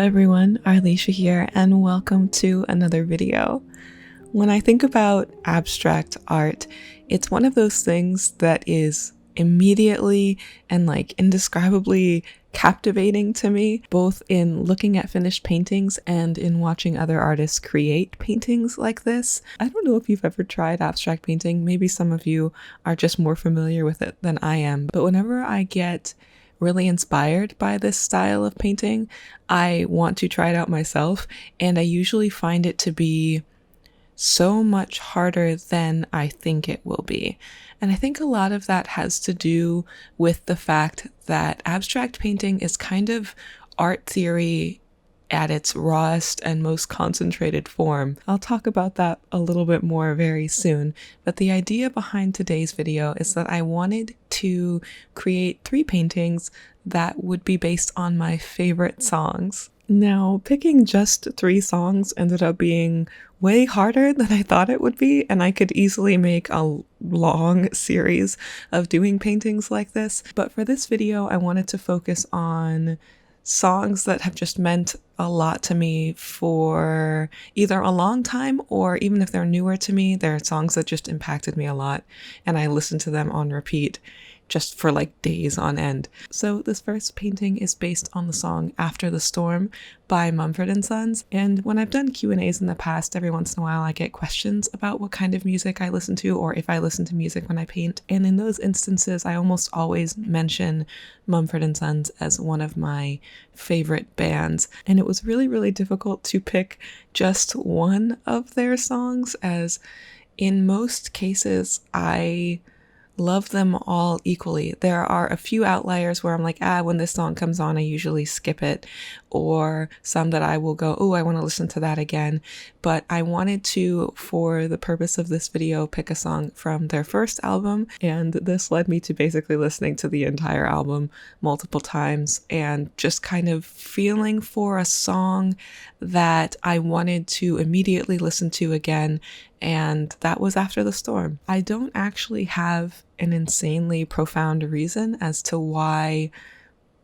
everyone, Arlisha here, and welcome to another video. When I think about abstract art, it's one of those things that is immediately and indescribably captivating to me, both in looking at finished paintings and in watching other artists create paintings like this. I don't know if you've ever tried abstract painting. Maybe some of you are just more familiar with it than I am, but whenever I get really inspired by this style of painting, I want to try it out myself, and I usually find it to be so much harder than I think it will be. And I think a lot of that has to do with the fact that abstract painting is kind of art theory at its rawest and most concentrated form. I'll talk about that a little bit more very soon, but the idea behind today's video is that I wanted to create 3 paintings that would be based on my favorite songs. Now, picking just 3 songs ended up being way harder than I thought it would be, and I could easily make a long series of doing paintings like this. But for this video, I wanted to focus on songs that have just meant a lot to me for either a long time, or even if they're newer to me, they're songs that just impacted me a lot, and I listen to them on repeat just for days on end. So this first painting is based on the song After the Storm by Mumford & Sons. And when I've done Q&As in the past, every once in a while I get questions about what kind of music I listen to, or if I listen to music when I paint. And in those instances, I almost always mention Mumford & Sons as one of my favorite bands. And it was really, really difficult to pick just one of their songs, as in most cases, I love them all equally. There are a few outliers where I'm like, when this song comes on, I usually skip it, or some that I will go, oh, I want to listen to that again. But I wanted to, for the purpose of this video, pick a song from their first album, and this led me to basically listening to the entire album multiple times and just kind of feeling for a song that I wanted to immediately listen to again, and that was After the Storm. I don't actually have an insanely profound reason as to why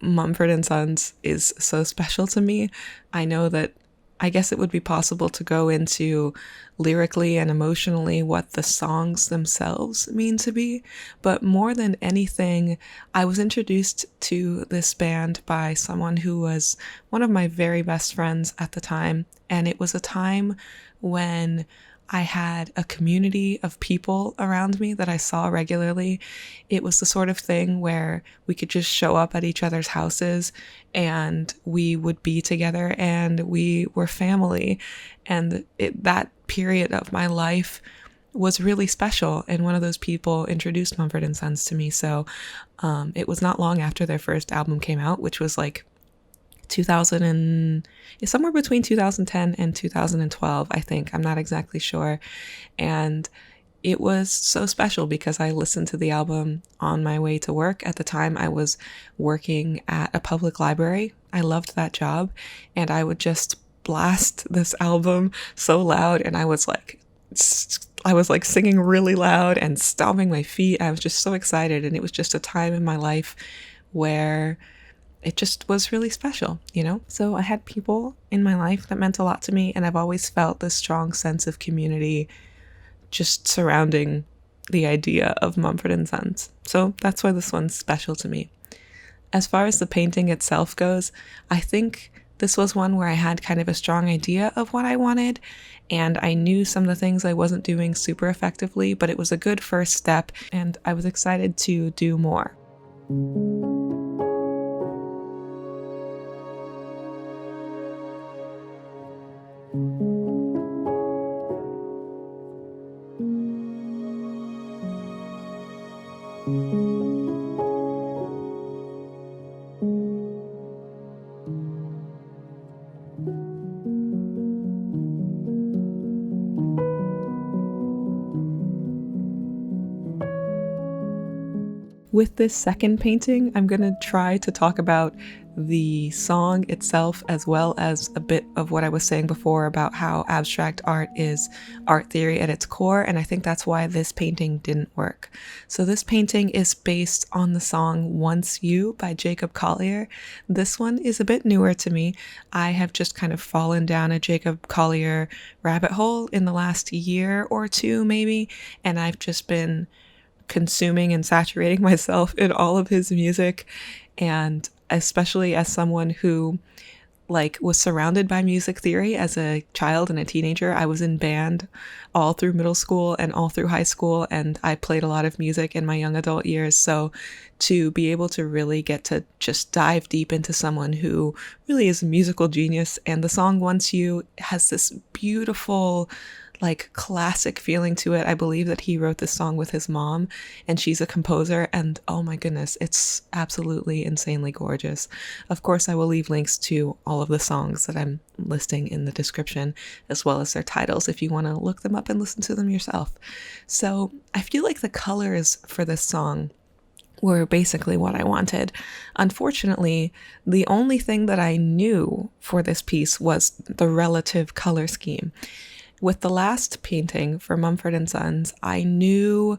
Mumford & Sons is so special to me. I know that I guess it would be possible to go into lyrically and emotionally what the songs themselves mean to me, but more than anything, I was introduced to this band by someone who was one of my very best friends at the time, and it was a time when I had a community of people around me that I saw regularly. It was the sort of thing where we could just show up at each other's houses and we would be together and we were family. And that period of my life was really special. And one of those people introduced Mumford & Sons to me. So it was not long after their first album came out, which was somewhere between 2010 and 2012, I think. I'm not exactly sure. And it was so special because I listened to the album on my way to work. At the time, I was working at a public library. I loved that job, and I would just blast this album so loud, and I was singing really loud and stomping my feet. I was just so excited, and it was just a time in my life where it just was really special, So I had people in my life that meant a lot to me, and I've always felt this strong sense of community just surrounding the idea of Mumford & Sons. So that's why this one's special to me. As far as the painting itself goes, I think this was one where I had kind of a strong idea of what I wanted, and I knew some of the things I wasn't doing super effectively, but it was a good first step, and I was excited to do more. With this second painting, I'm going to try to talk about the song itself, as well as a bit of what I was saying before about how abstract art is art theory at its core, and I think that's why this painting didn't work. So this painting is based on the song Once You by Jacob Collier. This one is a bit newer to me. I have just kind of fallen down a Jacob Collier rabbit hole in the last year or two maybe, and I've just been consuming and saturating myself in all of his music. And especially as someone who was surrounded by music theory as a child and a teenager. I was in band all through middle school and all through high school, and I played a lot of music in my young adult years. So to be able to really get to just dive deep into someone who really is a musical genius, and the song Once You has this beautiful classic feeling to it. I believe that he wrote this song with his mom, and she's a composer, and oh my goodness, it's absolutely insanely gorgeous. Of course, I will leave links to all of the songs that I'm listing in the description, as well as their titles if you want to look them up and listen to them yourself. So I feel like the colors for this song were basically what I wanted. Unfortunately, the only thing that I knew for this piece was the relative color scheme. With the last painting for Mumford & Sons, I knew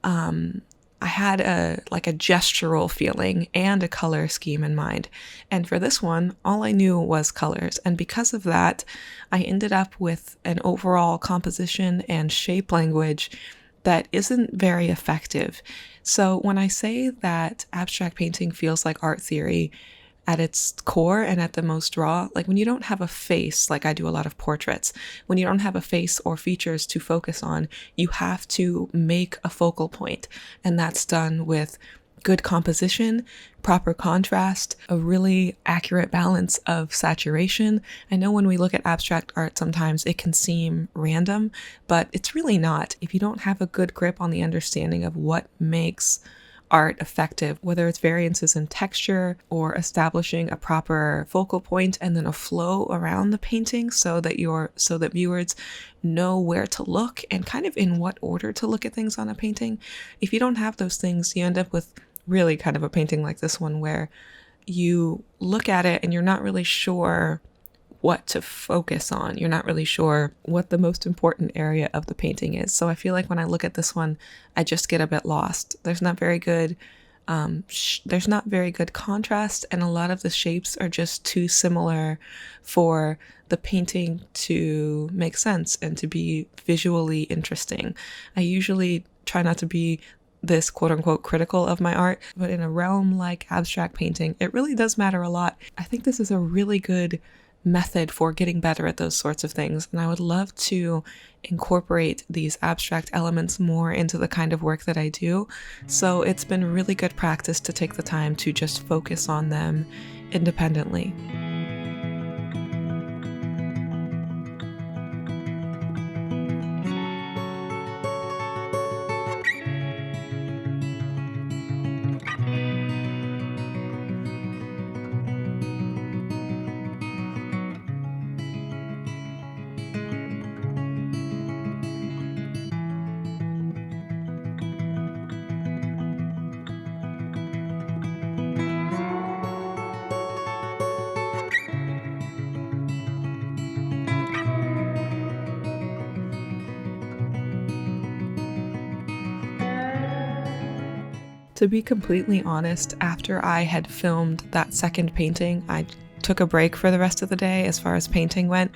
I had a gestural feeling and a color scheme in mind. And for this one, all I knew was colors. And because of that, I ended up with an overall composition and shape language that isn't very effective. So when I say that abstract painting feels like art theory at its core and at the most raw, when you don't have a face, I do a lot of portraits, when you don't have a face or features to focus on, you have to make a focal point. And that's done with good composition, proper contrast, a really accurate balance of saturation. I know when we look at abstract art, sometimes it can seem random, but it's really not. If you don't have a good grip on the understanding of what makes art effective, whether it's variances in texture or establishing a proper focal point and then a flow around the painting so that viewers know where to look and kind of in what order to look at things on a painting. If you don't have those things, you end up with really kind of a painting like this one where you look at it and you're not really sure what to focus on. You're not really sure what the most important area of the painting is. So I feel like when I look at this one, I just get a bit lost. There's not very good contrast, and a lot of the shapes are just too similar for the painting to make sense and to be visually interesting. I usually try not to be this quote-unquote critical of my art, but in a realm like abstract painting, it really does matter a lot. I think this is a really good method for getting better at those sorts of things, and I would love to incorporate these abstract elements more into the kind of work that I do. So it's been really good practice to take the time to just focus on them independently. To be completely honest, after I had filmed that second painting, I took a break for the rest of the day as far as painting went,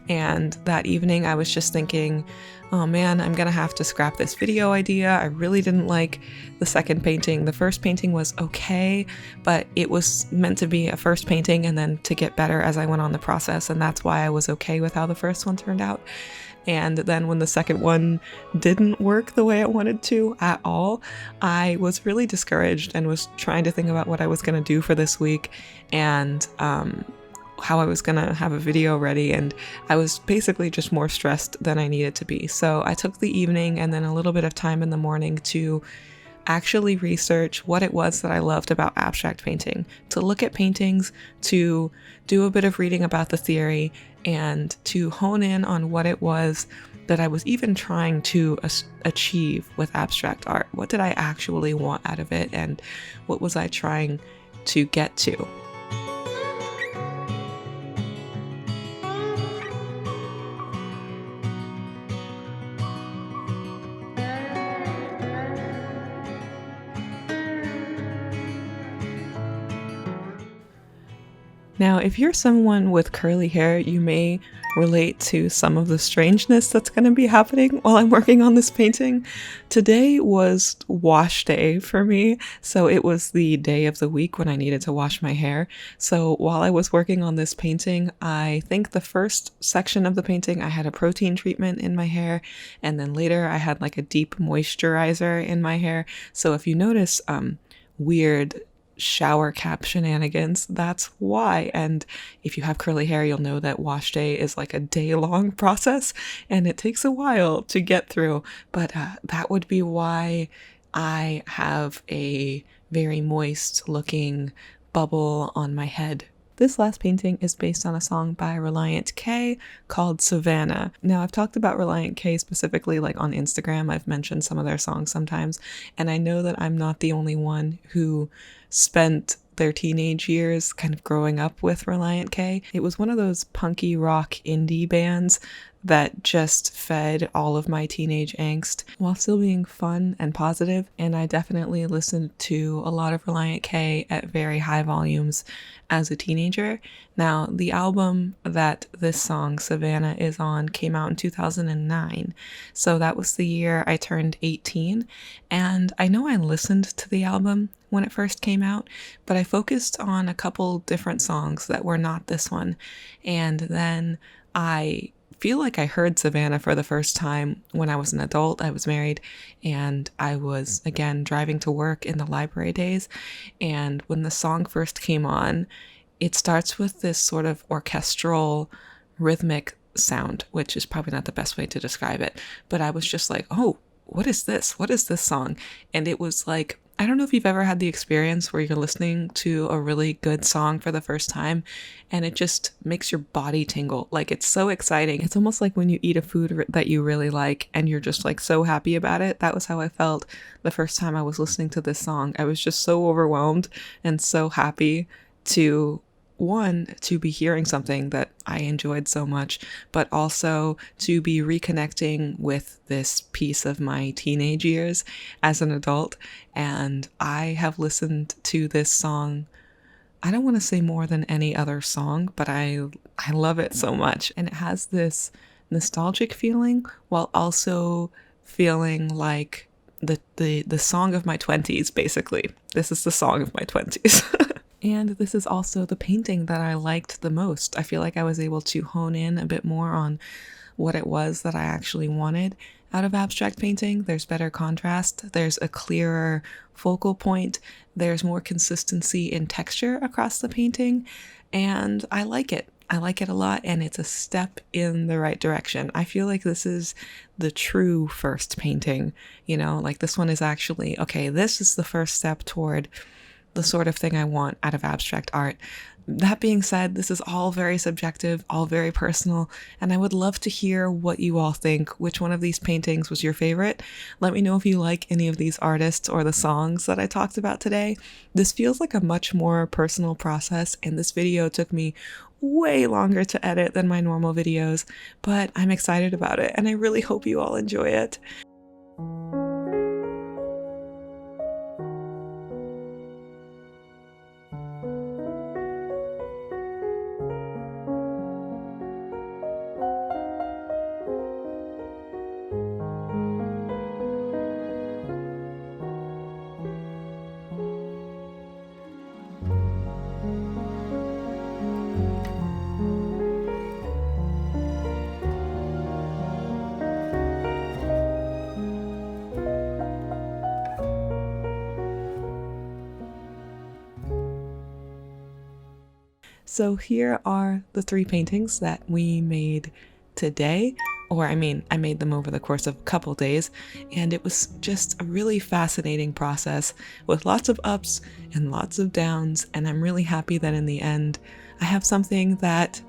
and that evening I was just thinking, oh man, I'm gonna have to scrap this video idea. I really didn't like the second painting. The first painting was okay, but it was meant to be a first painting and then to get better as I went on the process, and that's why I was okay with how the first one turned out. And then when the second one didn't work the way I wanted to at all, I was really discouraged and was trying to think about what I was going to do for this week and how I was going to have a video ready. And I was basically just more stressed than I needed to be. So I took the evening and then a little bit of time in the morning to actually research what it was that I loved about abstract painting, to look at paintings, to do a bit of reading about the theory, and to hone in on what it was that I was even trying to achieve with abstract art. What did I actually want out of it, and what was I trying to get to? Now, if you're someone with curly hair, you may relate to some of the strangeness that's going to be happening while I'm working on this painting. Today was wash day for me, so it was the day of the week when I needed to wash my hair. So while I was working on this painting, I think the first section of the painting I had a protein treatment in my hair, and then later I had like a deep moisturizer in my hair. So if you notice weird shower cap shenanigans, that's why. And if you have curly hair, you'll know that wash day is like a day-long process and it takes a while to get through, but that would be why I have a very moist looking bubble on my head. This last painting is based on a song by Relient K called Savannah. Now, I've talked about Relient K specifically like on Instagram. I've mentioned some of their songs sometimes, and I know that I'm not the only one who spent their teenage years kind of growing up with Relient K. It was one of those punky rock indie bands that just fed all of my teenage angst while still being fun and positive, and I definitely listened to a lot of Relient K at very high volumes as a teenager. Now, the album that this song, Savannah, is on came out in 2009, so that was the year I turned 18, and I know I listened to the album when it first came out, but I focused on a couple different songs that were not this one, and then I feel like I heard Savannah for the first time when I was an adult. I was married and I was, again, driving to work in the library days. And when the song first came on, it starts with this sort of orchestral rhythmic sound, which is probably not the best way to describe it. But I was just like, oh, what is this? What is this song? And it was like, I don't know if you've ever had the experience where you're listening to a really good song for the first time and it just makes your body tingle. Like, it's so exciting. It's almost like when you eat a food that you really like and you're just like so happy about it. That was how I felt the first time I was listening to this song. I was just so overwhelmed and so happy to be hearing something that I enjoyed so much, but also to be reconnecting with this piece of my teenage years as an adult. And I have listened to this song, I don't want to say more than any other song, but I love it so much. And it has this nostalgic feeling while also feeling like the song of my 20s, basically. This is the song of my 20s. And this is also the painting that I liked the most. I feel like I was able to hone in a bit more on what it was that I actually wanted out of abstract painting. There's better contrast, there's a clearer focal point, there's more consistency in texture across the painting, and I like it. I like it a lot, and it's a step in the right direction. I feel like this is the true first painting, like this one is actually, okay, this is the first step toward the sort of thing I want out of abstract art. That being said, this is all very subjective, all very personal, and I would love to hear what you all think. Which one of these paintings was your favorite? Let me know if you like any of these artists or the songs that I talked about today. This feels like a much more personal process, and this video took me way longer to edit than my normal videos, but I'm excited about it, and I really hope you all enjoy it. So here are the 3 paintings that we made today, or I made them over the course of a couple days, and it was just a really fascinating process with lots of ups and lots of downs, and I'm really happy that in the end I have something that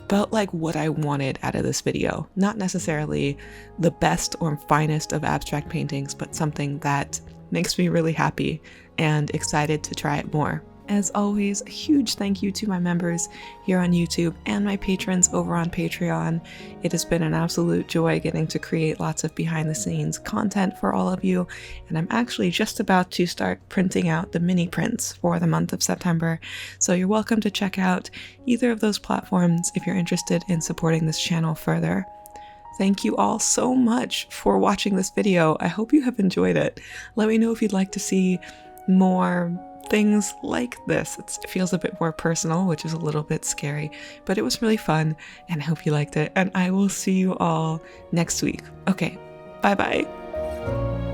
felt like what I wanted out of this video. Not necessarily the best or finest of abstract paintings, but something that makes me really happy and excited to try it more. As always, a huge thank you to my members here on YouTube and my patrons over on Patreon. It has been an absolute joy getting to create lots of behind the scenes content for all of you, and I'm actually just about to start printing out the mini prints for the month of September, so you're welcome to check out either of those platforms if you're interested in supporting this channel further. Thank you all so much for watching this video. I hope you have enjoyed it. Let me know if you'd like to see more things like this. It feels a bit more personal, which is a little bit scary, but it was really fun, and I hope you liked it, and I will see you all next week. Okay, bye-bye.